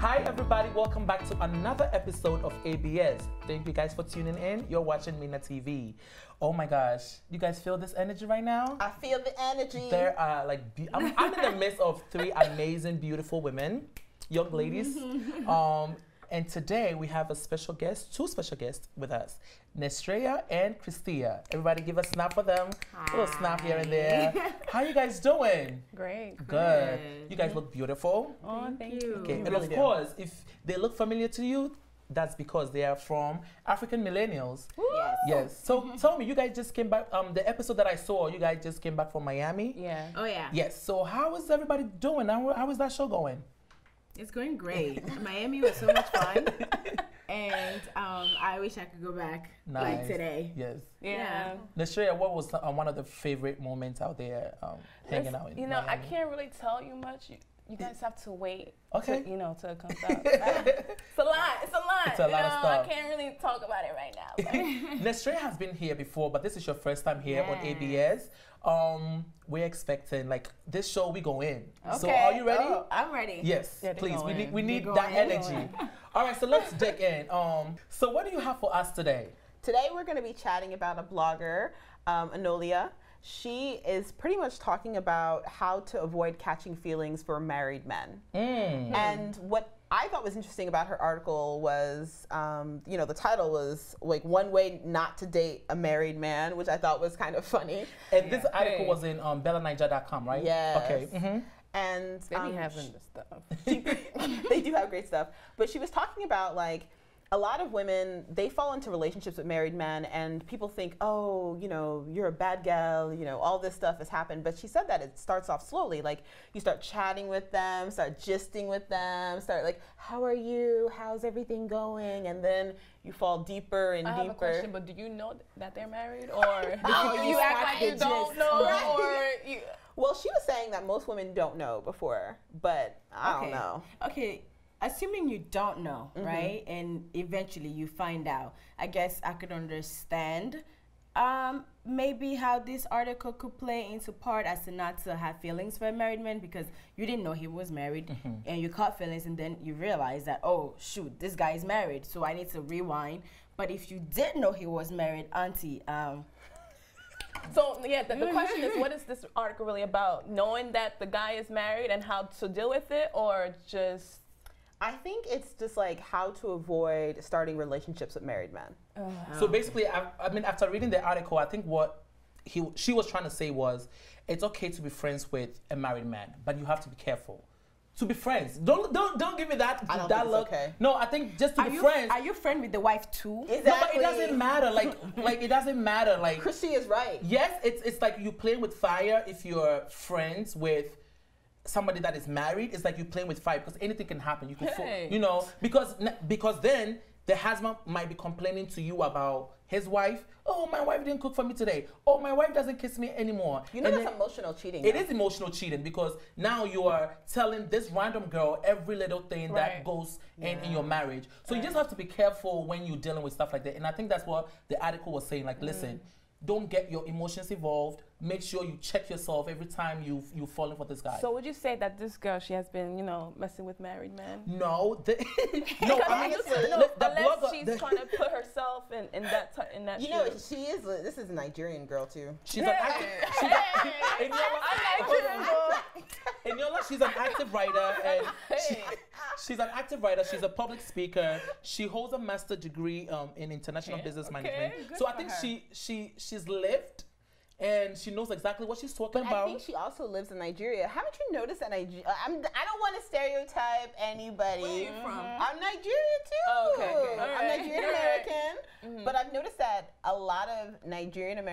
Hi everybody, welcome back to another episode of ABS. Thank you guys for tuning in. You're watching MinaTV. Oh my gosh, you guys feel this energy right now? I feel the energy. There are like, I'm in the midst of three amazing, beautiful women, young ladies. And today we have a special guest, two special guests with us, Nestrea and Christia. Everybody give a snap for them. Hi. A little snap here and there. How you guys doing? Great. Good. You guys look beautiful. Oh, thank you. Okay, and of course, if they look familiar to you, that's because they are from African millennials. Yes. Yes. So tell me, you guys just came back. The episode that I saw, you guys just came back from Miami. Yeah. Oh yeah. Yes. So how is everybody doing? How is that show going? It's going great. Miami was so much fun. And I wish I could go back like today. Yes. Yeah. Nestrea, what was one of the favorite moments out there hanging out in You know, Miami? I can't really tell you much. You guys have to wait. Okay. To, till it comes out. It's a lot. It's a lot. It's a lot of stuff. I can't really talk about it right now. Nestrea has been here before, but this is your first time here on ABS. We're expecting like this show we go in. Okay. So are you ready? Oh, I'm ready. Yes, Yeah, please. go in. We need Go that in. energy. All right, so let's dig in. So what do you have for us today? Today we're going to be chatting about a blogger, Eniola. She is pretty much talking about how to avoid catching feelings for married men. And what I thought was interesting about her article was, the title was like one way not to date a married man, which I thought was kind of funny. And this article was in BellaNiger.com, right? Yes. Okay. And They be having the stuff. they do have great stuff. But she was talking about like a lot of women, they fall into relationships with married men and people think, oh, you're a bad gal, all this stuff has happened. But she said that it starts off slowly. Like you start chatting with them, start gisting with them, start like, how are you? How's everything going? And then you fall deeper and I deeper. have a question, but do you know that they're married, or Oh, you act like you don't know, Right. or you? Well, she was saying that most women don't know before, but I don't know. Okay. Assuming you don't know, right? And eventually you find out. I guess I could understand maybe how this article could play into part as to not to have feelings for a married man because you didn't know he was married and you caught feelings and then you realize that, oh, shoot, this guy is married, so I need to rewind. But if you did know he was married, auntie, So yeah, the question is, what is this article really about? Knowing that the guy is married and how to deal with it, or just? I think it's just like how to avoid starting relationships with married men. So basically, I mean, after reading the article, I think what she was trying to say was, it's okay to be friends with a married man, but you have to be careful. To be friends, don't give me that I don't that think look. it's okay. No, I think just to be friends. Are you friend with the wife too? Exactly. No, but it doesn't matter. Like it doesn't matter. Like Christy is right. yes, it's like you playing with fire if you're friends with somebody that is married. It's like you playing with fire because anything can happen. You can, because then the husband might be complaining to you about his wife. Oh, my wife didn't cook for me today. Oh, my wife doesn't kiss me anymore. That's emotional cheating. It is emotional cheating because now you are telling this random girl every little thing that goes in your marriage. So you just have to be careful when you're dealing with stuff like that. And I think that's what the article was saying. Like, listen, don't get your emotions involved. Make sure you check yourself every time you're falling for this guy. So would you say that this girl, she has been, messing with married men? No, No, I mean, unless she's trying to put herself in that. She is. This is a Nigerian girl too. She's an active. Eniola, she's an active writer, and she's an active writer. She's a public speaker. She holds a master's degree in international business management. So I think she's lived. And she knows exactly what she's talking about. I think she also lives in Nigeria. Haven't you noticed that Nigeria? I don't want to stereotype anybody. Where are you from? I'm Nigerian too. Oh, okay. I'm Nigerian American. But I've noticed that a lot of Nigerian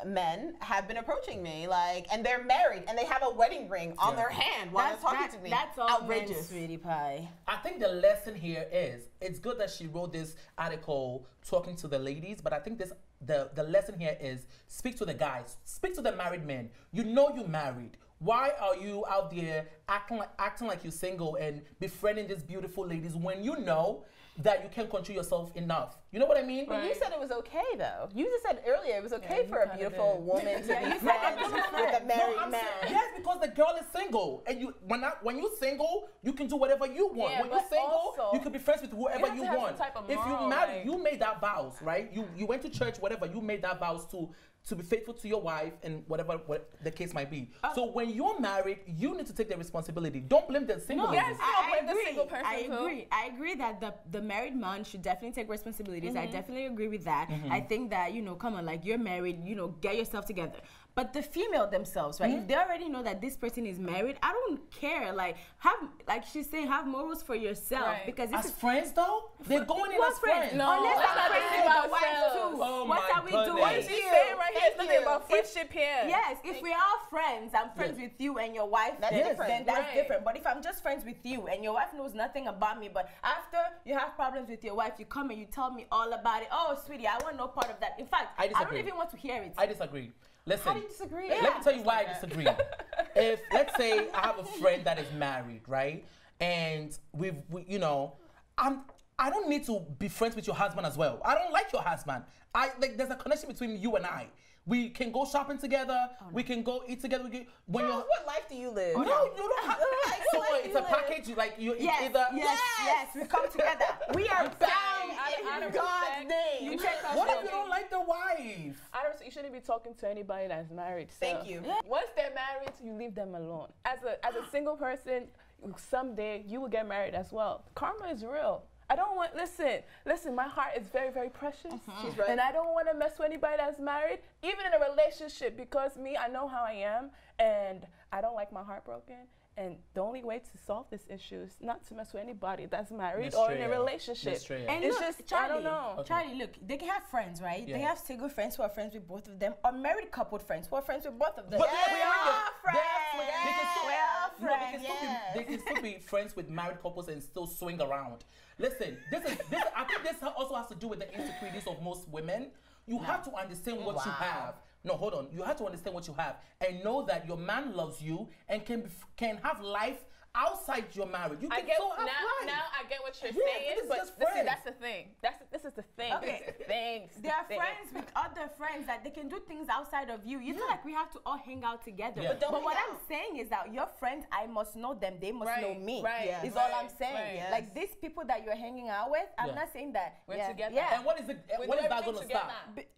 men have been approaching me, and they're married and they have a wedding ring on their hand while they're talking to me. That's all outrageous, sweetie pie. I think the lesson here is it's good that she wrote this article talking to the ladies, but I think the lesson here is speak to the guys, speak to the married men. You know you're married. Why are you out there acting like you're single and befriending these beautiful ladies when you know that you can't control yourself enough. You know what I mean? But you said it was okay, though. You just said earlier it was okay for a beautiful woman to be friends with a married man. Yes, because the girl is single, and when you're single, you can do whatever you want. Yeah, when you're single, you can be friends with whoever you want. If you marry, you made that vows, right? You went to church, whatever. You made that vows to be faithful to your wife and whatever the case might be. So when you're married, you need to take the responsibility. Don't blame the single lady. Yes, I agree. The single person I agree that the married man should definitely take responsibilities. I definitely agree with that. I think that, come on, like, you're married, get yourself together. But the female themselves, right? If they already know that this person is married, I don't care. Like, she's saying, have morals for yourself. Right. Because as friends, though, they're going in as friends. No, let's not think about the wife ourselves. too. Oh, what are we doing? What is she saying right here? It's nothing about friendship here. Yes, if we are friends, I'm friends with you and your wife, then that's different. But if I'm just friends with you and your wife knows nothing about me, but after you have problems with your wife, you come and you tell me all about it. Oh, sweetie, I want no part of that. In fact, I don't even want to hear it. I disagree. Listen. How do you disagree? Let me tell you why I disagree. If, let's say, I have a friend that is married, right? And I don't need to be friends with your husband as well. I don't like your husband. There's a connection between you and I. We can go shopping together. We can go eat together. What life do you live? No, you don't have. So it's a package. Yes, we come together. We are bound in God's name. What if you don't like the wife? You shouldn't be talking to anybody that's married. So. Thank you. Once they're married, you leave them alone. As a single person, someday you will get married as well. Karma is real. I don't want, listen, my heart is very, very precious. She's right. And I don't want to mess with anybody that's married, even in a relationship, because I know how I am, and I don't like my heart broken. And the only way to solve this issue is not to mess with anybody that's married or in a relationship. And it's look, just, Charlie, I don't know. Okay. Charlie, look, they can have friends, right? Yeah. They have single friends who are friends with both of them, or married coupled friends who are friends with both of them. But we are friends. They can still be friends with married couples and still swing around. Listen, I think this also has to do with the insecurities of most women. You have to understand what you have. No, hold on. You have to understand what you have and know that your man loves you and can have life outside your marriage. You can still have life. Now I get what you're saying, but listen, that's the thing. This is the thing. Okay. This is the thing. They are friends with other friends that they can do things outside of you. You feel like we have to all hang out together. Yeah. But what I'm saying is that your friends, I must know them. They must know me. Right. Is all I'm saying. Yes. Like these people that you're hanging out with, I'm not saying that we're together. Yeah. And what is that going to stop?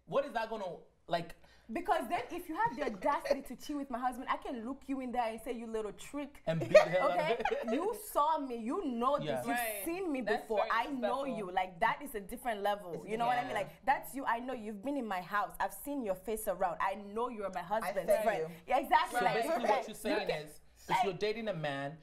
What is that going to, like... Because then if you have the audacity to cheat with my husband, I can look you in there and say, you little trick. And beat the hell out of okay? You saw me. You know this. You've seen me That's before. I know you. Like, that is a different level. You know what I mean? Like, that's you. I know you've been in my house. I've seen your face around. I know you're my husband's friend. You. Yeah, exactly. So like, basically what you're saying is, if you're dating a man,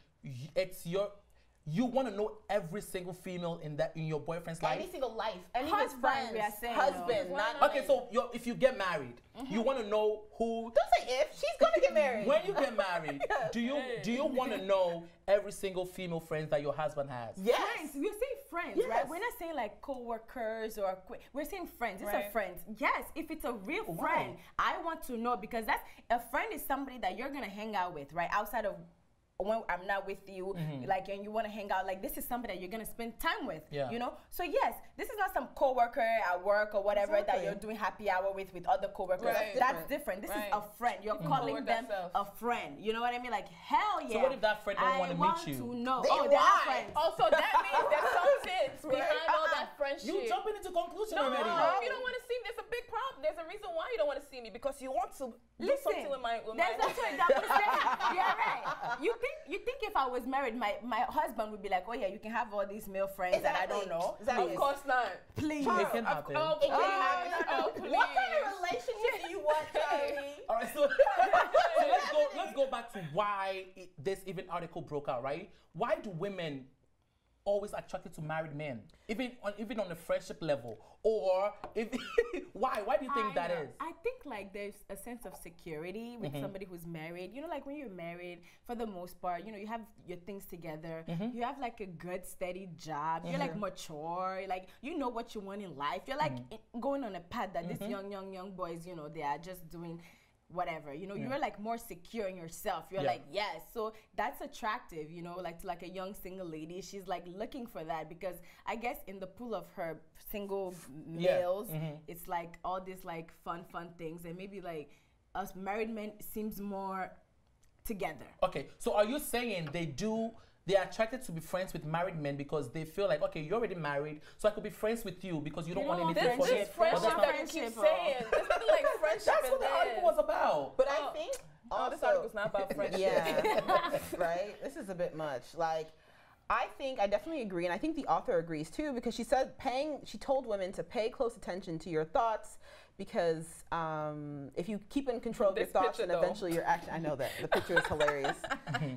you want to know every single female in your boyfriend's life. Any single life. Any Husband, of his friends. we are saying, husband. no. Not Okay, so if you get married, you want to know who. Don't say if. She's going to get married. When you get married, do you want to know every single female friend that your husband has? Yes. Friends. We're saying friends, right? We're not saying like co-workers or we're saying friends. It's a friend. Yes, if it's a real friend, I want to know, because that's a friend is somebody that you're gonna hang out with, right? Outside of when I'm not with you, like, and you want to hang out, like, this is somebody that you're gonna spend time with, you know. So yes, this is not some coworker at work or whatever that you're doing happy hour with other coworkers. That's different. This is a friend. You're calling them a friend. You know what I mean? Like, hell yeah. So what if that friend don't want to meet you? I want to know. They are friends. Also, that means there's something behind all that friendship. You jumping into conclusion already. No, if you don't want to see me, there's a big problem. There's a reason why you don't want to see me, because you want to do something with my there's also a double standard. You're right. You think if I was married, my husband would be like, oh yeah, you can have all these male friends that I don't know. Of course not. Please. It can happen. Please. What kind of relationship do you want, Charlie? All right, so let's go back to why this even article broke out, right? Why do women always attracted to married men, even on the friendship level, or why do you think that is? I think like there's a sense of security with somebody who's married. You know, like when you're married, for the most part, you know, you have your things together. You have like a good steady job. You're like mature. Like, you know what you want in life. You're like going on a path that these young boys, you know, they are just doing whatever, you know, you're like more secure in yourself. You're like, yes. So that's attractive, you know, like to like a young single lady. She's like looking for that because I guess in the pool of her single males, it's like all these like fun things, and maybe like us married men seems more together. Okay, so are you saying they're attracted to be friends with married men because they feel like, okay, you're already married, so I could be friends with you because you don't want anything for me. This friendship that you keep saying. This is like friendship. That's what the article was about. But I think also, this article's not about friendship. Yeah, right? This is a bit much. Like, I definitely agree, and I think the author agrees too, because she said she told women to pay close attention to your thoughts, because if you keep in control of your thoughts, then eventually your action. I know that the picture is hilarious.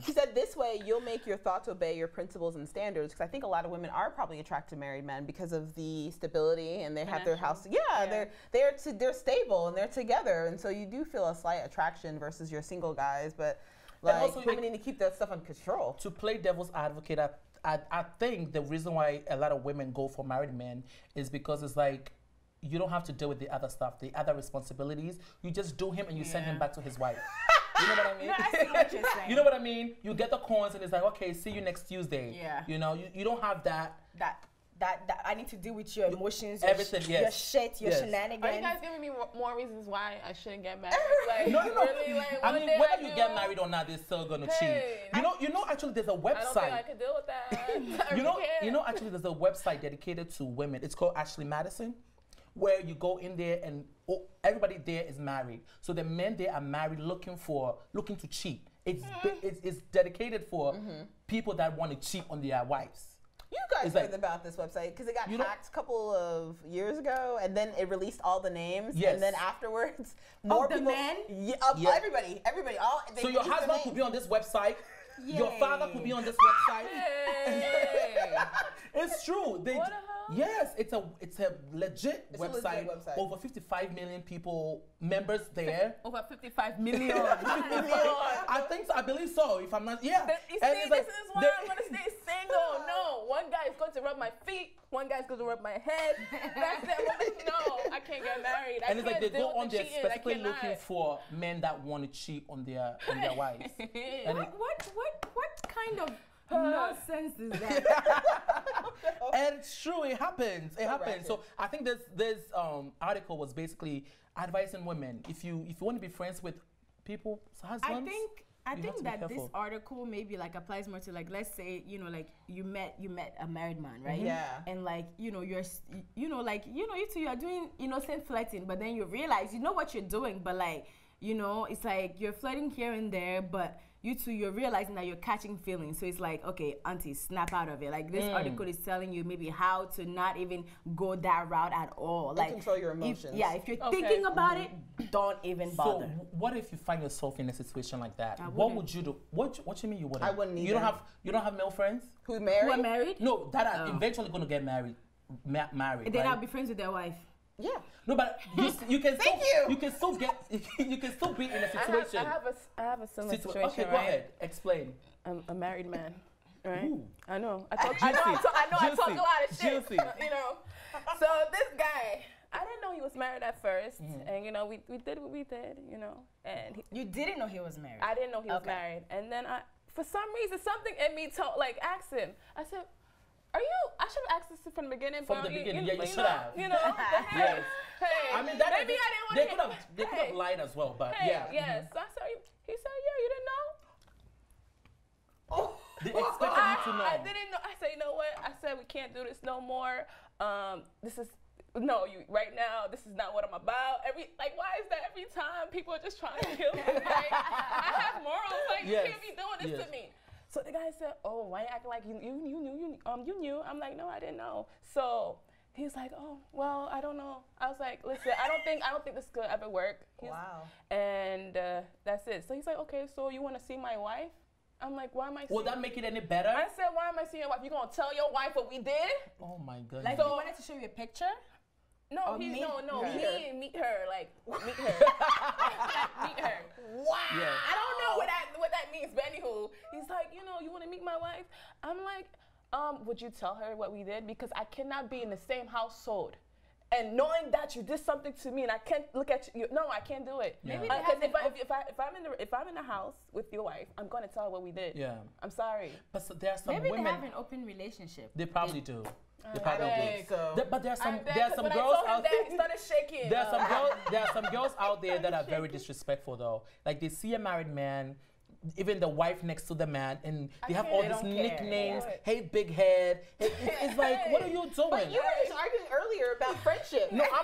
She said this way you'll make your thoughts obey your principles and standards, because I think a lot of women are probably attracted to married men because of the stability, and they have their house. Yeah, they're stable and they're together, and so you do feel a slight attraction versus your single guys, but. Like, also, women need to keep that stuff under control. To play devil's advocate, I think the reason why a lot of women go for married men is because it's like, you don't have to deal with the other stuff, the other responsibilities. You just do him and you send him back to his wife. You know what I mean? No, I see what you're saying. You know what I mean? You get the coins and it's like, okay, see you next Tuesday. Yeah. You know, you don't have that I need to deal with your emotions, everything, your shit, your shenanigans. Are you guys giving me more reasons why I shouldn't get married? Like, no. Really, like, I mean, whether you get married or not, they're still gonna cheat. You know. Actually, there's a website. I don't think I could deal with that. You know. Actually, there's a website dedicated to women. It's called Ashley Madison, where you go in there and everybody there is married. So the men there are married, looking to cheat. It's dedicated for people that want to cheat on their wives. You guys heard about this website because it got hacked a couple of years ago, and then it released all the names, and then afterwards, more people. Everybody. So your husband could be on this website. Yay. Your father could be on this website. It's true. What the hell? Yes, it's a legit website. Over 55 million people members there. Over 55 million. I think so. I believe so. If I'm not, You see, this is why I'm gonna stay single. No, one guy is going to rub my feet. One guy's going to rub my head. That's it. No, I can't get married. And it's like they go on there specifically looking for men that want to cheat on their wives. What kind of nonsense is that? And it's true, it happens. It happens. So I think this article was basically advising women, if you want to be friends with people's husbands. I think that this article maybe like applies more to, like, let's say, you know, like you met a married man, right? Yeah. And like, you know, you two, you're doing innocent flirting, but then you realize you know what you're doing, but like, you know, it's like you're flirting here and there, but you two, you're realizing that you're catching feelings. So it's like, okay, auntie, snap out of it. Like, this article is telling you maybe how to not even go that route at all. And like, control your emotions. If you're thinking about it, don't even bother. So what if you find yourself in a situation like that? What would you do? What you mean you wouldn't? I wouldn't either. You don't have male friends? Who married? Who are married? No, that are eventually going to get married. Married. And then I'll be friends with their wife. Yeah. No, but you can you can still be in a situation. I have a similar situation. Okay, go ahead. Explain. I'm a married man, right? Ooh. I know. I talk a lot of shit. You know. So this guy, I didn't know he was married at first, and you know we did what we did, you know. And you didn't know he was married. I didn't know he was married, and then for some reason something in me asked him. I said, I should have asked this from the beginning. From the beginning, you should have. You know, yes. Hey, I mean, maybe I didn't want to. They could have lied as well, but Yes. So I said, he said, yeah, you didn't know. Oh, they expected you to know. I didn't know. I said, you know what? I said we can't do this no more. Right now, this is not what I'm about. Why is that every time people are just trying to kill me? Like, I have morals. Like, you can't be doing this to me. So the guy said, "Oh, why you acting like you knew? You knew." I'm like, "No, I didn't know." So he's like, "Oh, well, I don't know." I was like, "Listen, I don't think this could ever work." Wow. And that's it. So he's like, "Okay, so you want to see my wife?" I'm like, "Why am I?" Will that make it any better? I said, "Why am I seeing your wife? You gonna tell your wife what we did?" Oh my goodness. Like, so he wanted to show you a picture? No, meet her. Like, meet her. Like, meet her. Wow. Yeah. I don't know what that means, but anywho, he's like, you want to meet my wife? I'm like, would you tell her what we did? Because I cannot be in the same household and knowing that you did something to me and I can't look at you. No, I can't do it. Yeah. Maybe if I'm in the house with your wife, I'm gonna tell her what we did. Yeah. I'm sorry. But so there are some Maybe women. they have an open relationship. They probably do. They I probably don't do. think so. But there are some When girls I told him out that, there. he started shaking. There are some girls out there that are very disrespectful though. Like they see a married man, even the wife next to the man, and they have all They these don't care. nicknames. Yeah. Hey, big head. It's like, what are you doing? But you were just arguing earlier about friendship. No, I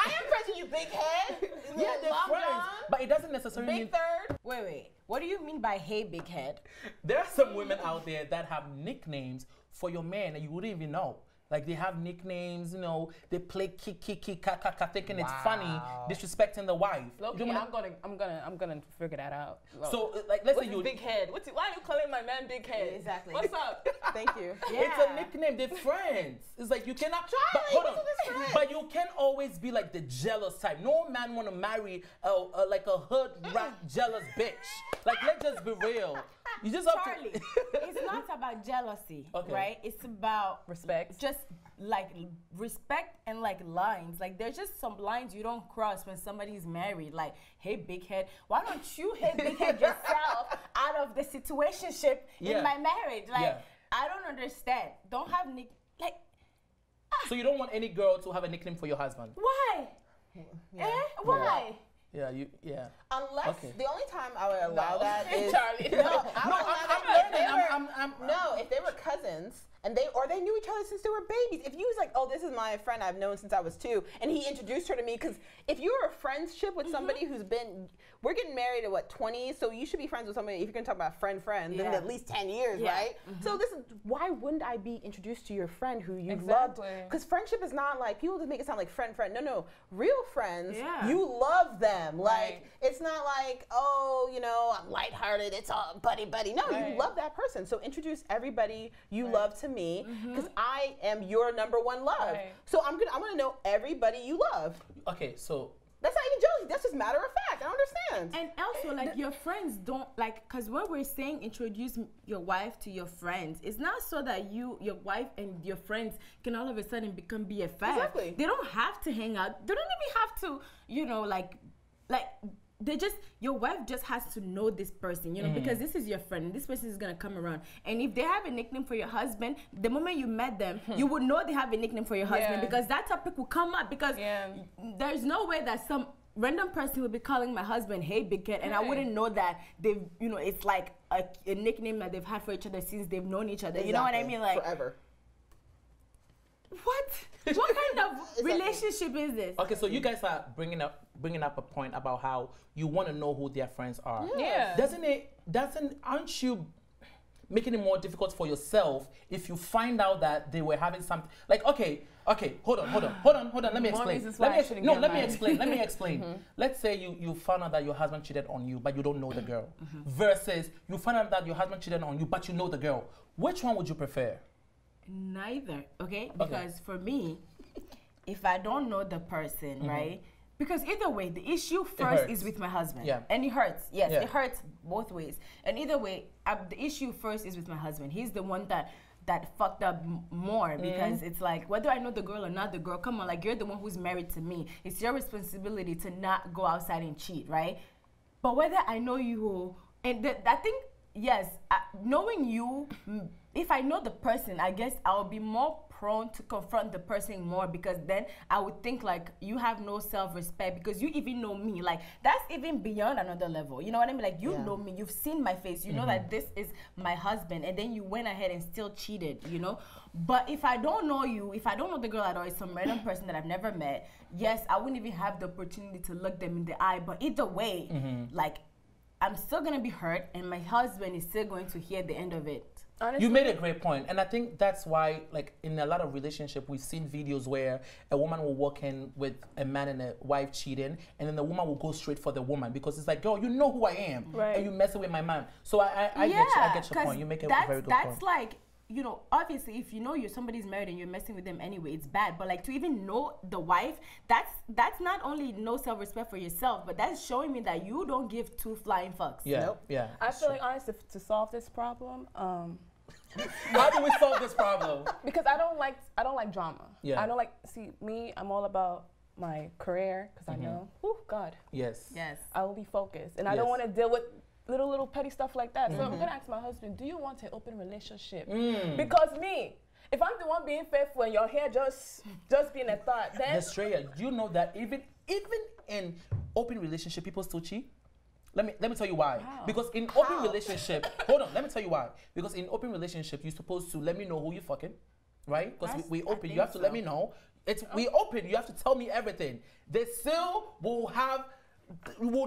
am friends with you, big head. yeah, they're Long friends, John, but it doesn't necessarily big mean. third. Wait. What do you mean by hey, big head? There are some women out there that have nicknames for your man, and you wouldn't even know. Like they have nicknames, you know, they play kiki kaka thinking it's funny, disrespecting the wife. Loki, You know, I'm gonna figure that out. Well, so like let's say what's you his big head? Why are you calling my man big head? Exactly. What's up? Thank you. It's a nickname. They're friends. It's like you cannot. But hold on. But you can always be like the jealous type. No man want to marry like a hood rat jealous bitch. Like let's just be real. You just have Charlie, to. it's not about jealousy, Okay. right? It's about Respect. just like respect and like lines. Like there's just some lines you don't cross when somebody's married. Like, hey, big head, why don't you, hey, big head, yourself out of the situationship Yeah. in my marriage? Like, Yeah. I don't understand. Don't have like, So you don't want any girl to have a nickname for your husband? why? Why? Yeah, Unless Okay. the only time I would allow that is Charlie. no, I would allow I'm that if they were cousins and they knew each other since they were babies. If you was like, oh, this is my friend I've known since I was 2, and he introduced her to me, because if you were a friendship with somebody who's been, we're getting married at what, 20, so you should be friends with somebody, if you're gonna talk about friend, then Yeah. at least 10 years, Yeah. right? So this is, why wouldn't I be introduced to your friend who you loved? Exactly. Because friendship is not like, people just make it sound like friend. No, real friends, Yeah. you love them. Like, Right. it's not like, oh, you know, I'm lighthearted, it's all buddy. No, Right. you love that person. So introduce everybody you love to me, because I am your number one love. Right. So I'm gonna know everybody you love. Okay, so That's not even jealousy, that's just matter of fact. I don't understand. And also, like, your friends don't, like, because when we're saying introduce your wife to your friends, it's not so that your wife and your friends can all of a sudden become BFFs. Exactly. They don't have to hang out. They don't even have to, you know, like, they just, your wife just has to know this person, you know, because this is your friend, and this person is going to come around. And if they have a nickname for your husband, the moment you met them, you would know they have a nickname for your husband, Yeah. because that topic will come up, because there's no way that some random person will be calling my husband, hey, big cat, and I wouldn't know that they've, you know, it's like a nickname that they've had for each other since they've known each other. You know what I mean? Like, forever. what kind of relationship is this? okay, so you guys are bringing up a point about how you want to know who their friends are. Yeah. Aren't you making it more difficult for yourself if you find out that they were having something like, okay, hold on, let me explain. reasons why I shouldn't get Let me married. explain. Let's say you found out that your husband cheated on you, but you don't know the girl, versus you found out that your husband cheated on you, but you know the girl. Which one would you prefer? Neither, okay? Because for me, if I don't know the person, right? Because either way, the issue first hurts. is with my husband. Yeah. And it hurts. Yes, Yeah. it hurts both ways. And either way, the issue first is with my husband. He's the one that fucked up more, because it's like, whether I know the girl or not the girl, come on, like, you're the one who's married to me. It's your responsibility to not go outside and cheat, right? But whether I know you, and I think, yes, knowing you, if I know the person, I guess I'll be more prone to confront the person more, because then I would think like, you have no self-respect because you even know me. Like, that's even beyond another level. You know what I mean? Like, you know me, you've seen my face, you know that this is my husband, and then you went ahead and still cheated, you know? But if I don't know you, if I don't know the girl at all, it's some random person that I've never met, yes, I wouldn't even have the opportunity to look them in the eye. But either way, like, I'm still gonna be hurt, and my husband is still going to hear the end of it. Honestly, You made a great point, and I think that's why, like, in a lot of relationships, we've seen videos where a woman will walk in with a man and a wife cheating, and then the woman will go straight for the woman, because it's like, girl, you know who I am, Right. and you messing with my man. So I get your point. You make a very good point. That's like, you know, obviously, if you know somebody's married and you're messing with them anyway, it's bad. But like, to even know the wife, that's not only no self-respect for yourself, but that's showing me that you don't give two flying fucks. Yeah, Nope. yeah. I feel like, honestly, to solve this problem, How do we solve this problem? Because I don't like drama. Yeah. I don't like, see, me, I'm all about my career, because I know, oh God. Yes. Yes. I will be focused. And I don't want to deal with little petty stuff like that. So I'm going to ask my husband, do you want an open relationship? Because me, if I'm the one being faithful and you're here just being a thought, then... Estrella, you know that even in open relationship, people still cheat? Let me tell you why. Wow. Because in open relationship, hold on, let me tell you why. Because in open relationship, you're supposed to let me know who you're fucking, right? Because we open, you have to let me know. We open, you have to tell me everything. They still will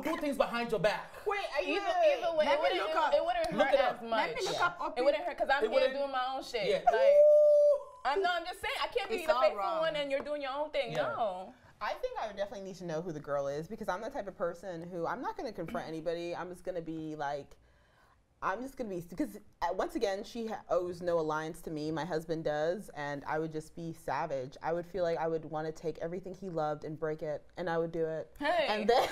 do things behind your back. Wait, are you Either way, it wouldn't hurt as much. Let me look up. It wouldn't hurt because I'm here doing my own shit. Yeah. Like, I'm just saying, I can't be It's the all faithful wrong. one and you're doing your own thing. Yeah. No. I think I would definitely need to know who the girl is because I'm the type of person who I'm not going to confront anybody. I'm just going to be like, because once again, she owes no alliance to me. My husband does, and I would just be savage. I would feel like I would want to take everything he loved and break it, and I would do it. Hey. And then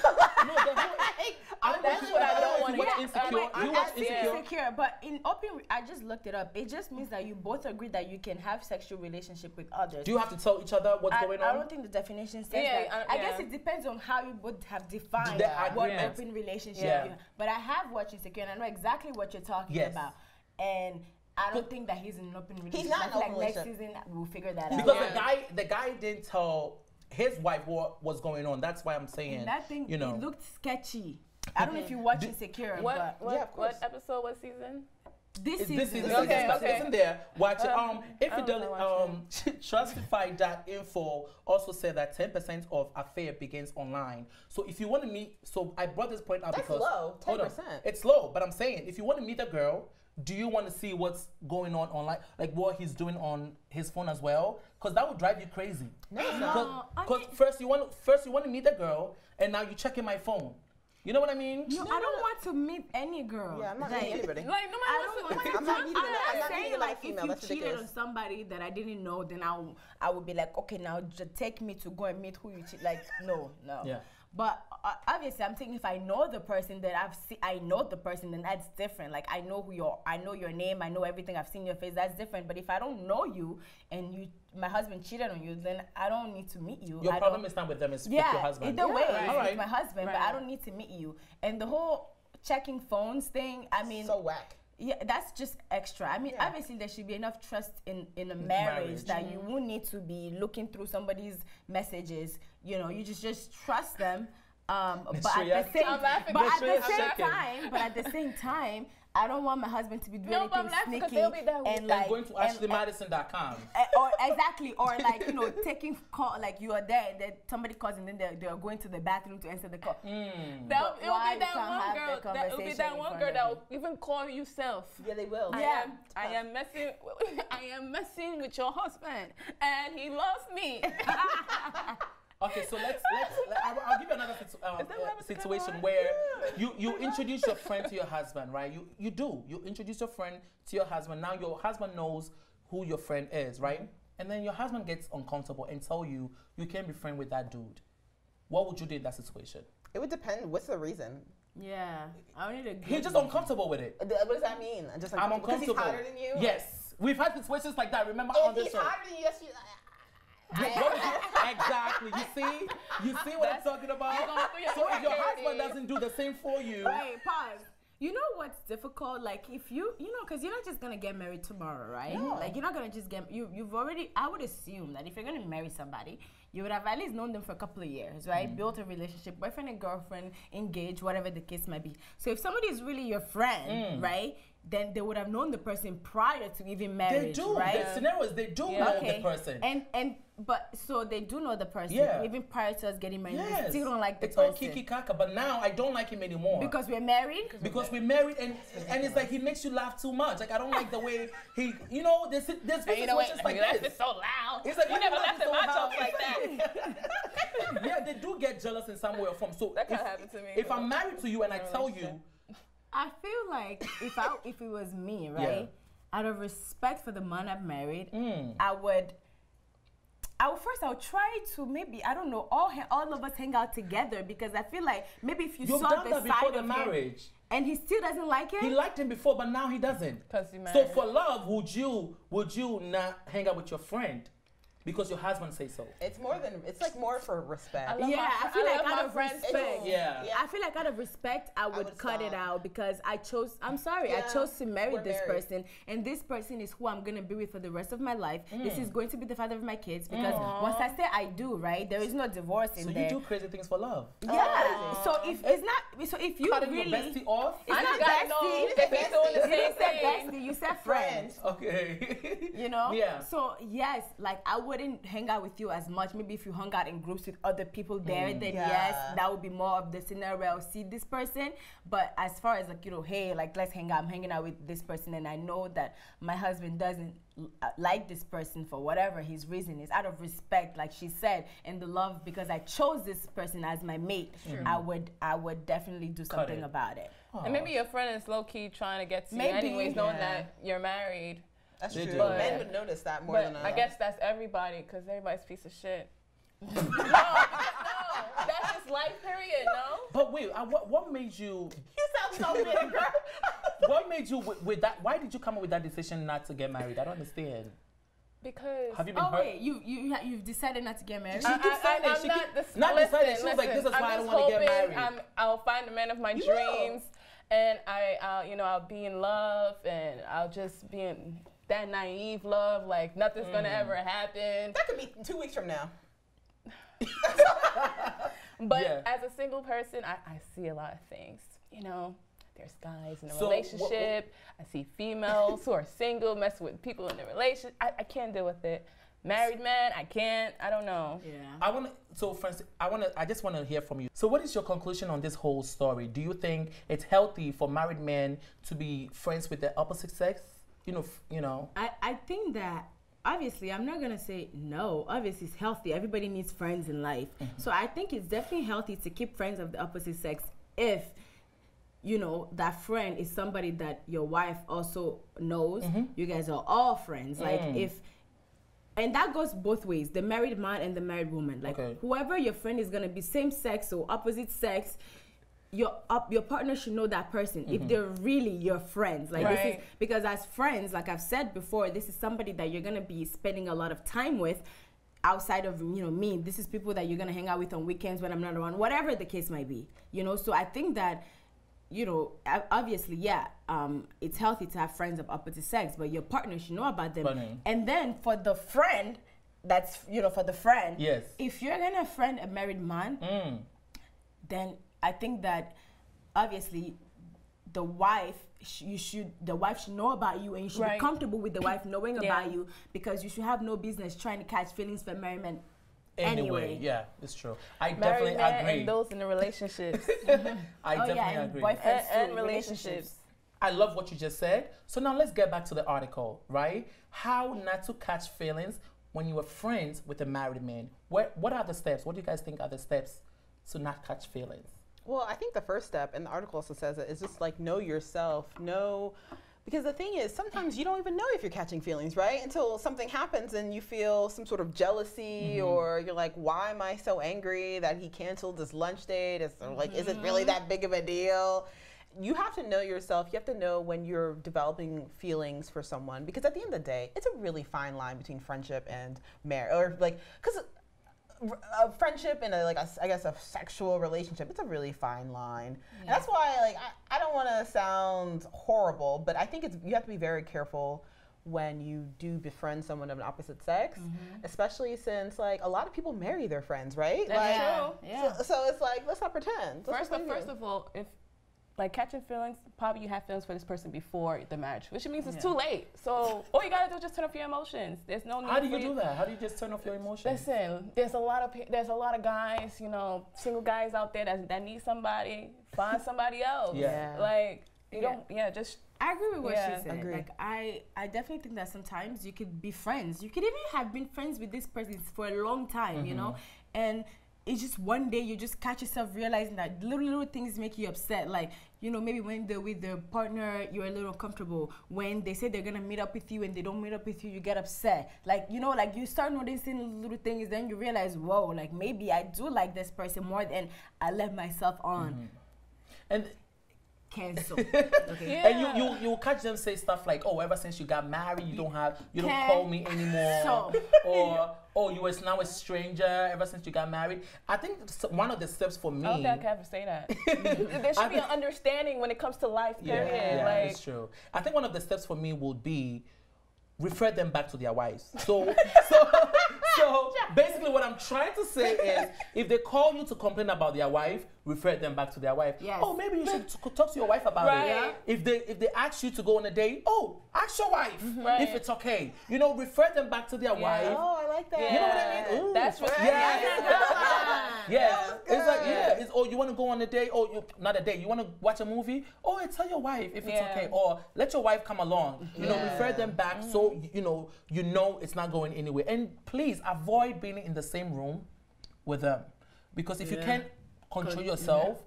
That's what I don't want to watch get. Insecure. You watch Insecure, but in open, I just looked it up. It just means that you both agree that you can have sexual relationship with others. Do you have to tell each other what's going on? I don't think the definition says that. I guess it depends on how you would have defined what open relationship is. But I have watched Insecure and I know exactly what you're talking about. And I don't think that he's in an open relationship. He's not in an open next relationship. season we'll figure that out. Because the guy didn't tell his wife what was going on. That's why I'm saying, And that thing, you know, it looked sketchy. I don't know if you watch Insecure, but What episode, what season? this season. This season Okay, isn't there. Watch it. don't Trustify.info also said that 10% of affair begins online. So if you want to meet, so I brought this point out That's because low, 10%. hold on. It's low, but I'm saying if you want to meet a girl, do you want to see what's going on online, like what he's doing on his phone as well? Because that would drive you crazy. No. Because first you want to meet a girl, and now you're checking my phone. You know what I mean? No, I don't want to meet any girl. Yeah, I'm not meeting anybody. Like, I'm not meeting saying like like female. if That's you cheated ridiculous. on somebody that I didn't know, then I would be like, okay, now just take me to go and meet who you cheat. Like, no. Yeah. But obviously, I'm thinking if I know the person that I know the person, then that's different. Like I know I know your name, I know everything. I've seen your face. That's different. But if I don't know you and my husband cheated on you, then I don't need to meet you. Your problem is not with them; it's with your husband. Either way, Right. it's with my husband, but I don't need to meet you. And the whole checking phones thing, I mean, So whack. yeah, that's just extra. I mean, obviously there should be enough trust in a marriage that you won't need to be looking through somebody's messages. You know, you just trust them. But at the same time, I don't want my husband to be doing anything sneaky and like going to AshleyMadison.com. or exactly, or like taking call, like you are there, that somebody calls and then they are going to the bathroom to answer the call. It will be that one girl that will even call you self. Yeah, they will. I am messing with your husband, and he loves me. Okay, so I'll give you another situation where you introduce your friend to your husband, right? You introduce your friend to your husband. Now your husband knows who your friend is, right? And then your husband gets uncomfortable and tell you can't be friends with that dude. What would you do in that situation? It would depend. What's the reason? Yeah, I need a good He's just uncomfortable with it. What does that mean? Just I'm uncomfortable. Because he's hotter than you? Yes. We've had situations like that, remember, on If this he's show. hotter than you, yes, Exactly. You see what I'm talking about? So if your husband doesn't do the same for you. Wait, pause. You know what's difficult? Like if because you're not just gonna get married tomorrow, right? No. Like you're not gonna just you've already. I would assume that if you're gonna marry somebody, you would have at least known them for a couple of years, right? Built a relationship, boyfriend and girlfriend, engaged, whatever the case might be. So if somebody is really your friend, right? Then they would have known the person prior to even marriage. They do. Right? The scenarios, they do know the person. But so they do know the person even prior to us getting married. Yes. They still don't like the it's person. It's all kiki kaka, but now I don't like him anymore. Because we're married? Because we're married and it's like he makes you laugh too much. Like I don't like the way he, there's situations like this. It's so loud. It's like you never laughed at my jokes like that. Yeah, they do get jealous in some way or form. So that kind of happened to me. If I'm married to you and I tell you, I feel like if it was me, right, out of respect for the man I've married, I would try to maybe, I don't know, all of us hang out together because I feel like maybe if you saw the side before of the marriage. And he still doesn't like him? He liked him before, but now he doesn't. Because he married. So for love, would you not hang out with your friend because your husband says so? It's like more for respect. I feel like out of respect. Yeah. I feel like out of respect, I would cut it out because I chose to marry this person, and this person is who I'm going to be with for the rest of my life. This is going to be the father of my kids because once I say I do, right, there is no divorce in there. So you do crazy things for love. Yeah. So if you cutting really your bestie off? it's not bestie. You said bestie, you said friend. Okay. You know? Yeah. So yes, like I wouldn't hang out with you as much. Maybe if you hung out in groups with other people there, then yes, that would be more of the scenario. I'll see this person. But as far as like, you know, hey, like let's hang out. I'm hanging out with this person and I know that my husband doesn't like this person for whatever his reason is, out of respect, like she said, and the love, because I chose this person as my mate, I would definitely do something about it. And maybe your friend is low-key trying to get to you anyways, knowing that you're married. That's true. Men would notice that more than I guess that's everybody, because everybody's a piece of shit. No, that's just life, period, no? But wait, what made you... You sound so bitter, girl. What made you, with that, why did you come up with that decision not to get married? I don't understand. Because... Have you been hurt? Wait, you've decided not to get married? I'm not decided. She was like, this is why I don't want to get married. I'll find the man of my dreams, and I'll be in love, and I'll just be in that naive love, like nothing's gonna ever happen. That could be 2 weeks from now. But as a single person, I see a lot of things. You know, there's guys in a relationship. I see females who are single, messing with people in a relationship. I can't deal with it. Married man, I can't. I don't know. Yeah. I just want to hear from you. So what is your conclusion on this whole story? Do you think it's healthy for married men to be friends with the opposite sex? You know. I think that obviously I'm not gonna say no. Obviously it's healthy. Everybody needs friends in life. So I think it's definitely healthy to keep friends of the opposite sex if you know that friend is somebody that your wife also knows. You guys are all friends. Like and that goes both ways, the married man and the married woman. Like whoever your friend is gonna be, same sex or opposite sex, your partner should know that person if they're really your friends. Like this is because as friends, like I've said before, this is somebody that you're gonna be spending a lot of time with outside of me. This is people that you're gonna hang out with on weekends when I'm not around, whatever the case might be. So I think that obviously it's healthy to have friends of opposite sex, but your partner should know about them. And then for the friend, that's for the friend, if you're gonna friend a married man, then I think that obviously the wife should know about you, and you should be comfortable with the wife knowing about you, because you should have no business trying to catch feelings for married men. Anyway, yeah, it's true. I married definitely agree. And those in the relationships. I definitely agree. Boyfriends and relationships. I love what you just said. So now let's get back to the article, right? How not to catch feelings when you are friends with a married man. What are the steps? What do you guys think are the steps to not catch feelings? Well, I think the first step, and the article also says it, is just like know yourself. Because the thing is, sometimes you don't even know if you're catching feelings, right? Until something happens and you feel some sort of jealousy, or you're like, why am I so angry that he canceled this lunch date? Is it really that big of a deal? You have to know yourself. You have to know when you're developing feelings for someone, because at the end of the day, it's a really fine line between friendship and marriage, or because a friendship and I guess a sexual relationship, it's a really fine line. And that's why I don't want to sound horrible, but I think you have to be very careful when you do befriend someone of an opposite sex, especially since a lot of people marry their friends, right? That's true. Yeah. So it's let's not pretend. First of all, if catching feelings, probably you have feelings for this person before the marriage, which means it's too late. So all you gotta do is just turn off your emotions. There's no need. How do you do that? How do you just turn off your emotions? Listen, there's a lot of guys, single guys out there that need somebody. Find somebody else. Just. I agree with what she said. Agree. I definitely think that sometimes you could be friends. You could even have been friends with this person for a long time, and it's just one day you just catch yourself realizing that little things make you upset. Maybe when they're with their partner, you're a little uncomfortable. When they say they're gonna meet up with you and they don't meet up with you, you get upset. You start noticing little things, then you realize, whoa, maybe I do like this person more than I let myself on. And cancel. And you catch them say stuff like, oh, ever since you got married, you don't call me anymore. Or, oh, you was now a stranger ever since you got married. I think one of the steps for me. I don't think I can ever say that. There should be an understanding when it comes to life, period. Yeah, it's true. I think one of the steps for me would be refer them back to their wives. So basically what I'm trying to say is, if they call you to complain about their wife, refer them back to their wife. Yes. Oh, maybe you should talk to your wife about it. Yeah. If they ask you to go on a date, oh, ask your wife if it's okay. You know, refer them back to their wife. Oh, I like that. You know what I mean? Ooh. That's right. Yes. It's like, it's, oh, you want to go on a date? Oh, not a date. You want to watch a movie? Oh, tell your wife if it's okay. Or let your wife come along. You know, refer them back so, you know it's not going anywhere. And please avoid being in the same room with them. Because if you can't control yourself,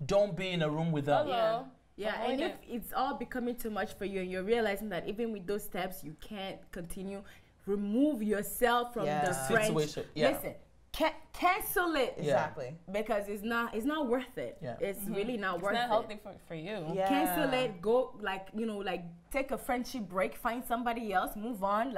don't be in a room with them. Yeah, and if it's all becoming too much for you and you're realizing that even with those steps, you can't continue, remove yourself from the situation. Listen, cancel it. Exactly. Because it's not worth it. Yeah. It's really not worth it. It's not healthy for you. Yeah. Cancel it, go, like, take a friendship break, find somebody else, move on,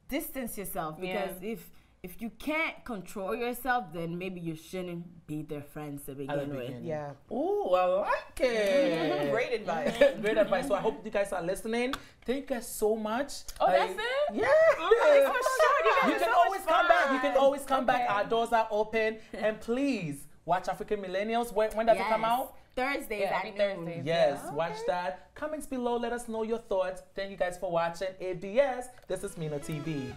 distance yourself. Because if you can't control yourself, then maybe you shouldn't be their friends to begin with. Yeah. Ooh, I like it. Great advice. Great advice. So I hope you guys are listening. Thank you guys so much. Oh, that's it? Yeah. You can always come back. You can always come back. Our doors are open. And please, watch African Millennials. When does it come out? Thursdays at Thursdays. Yes, watch that. Comments below. Let us know your thoughts. Thank you guys for watching ABS. This is MinaTV.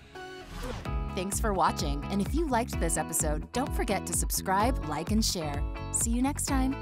Thanks for watching, and if you liked this episode, don't forget to subscribe, like, and share. See you next time.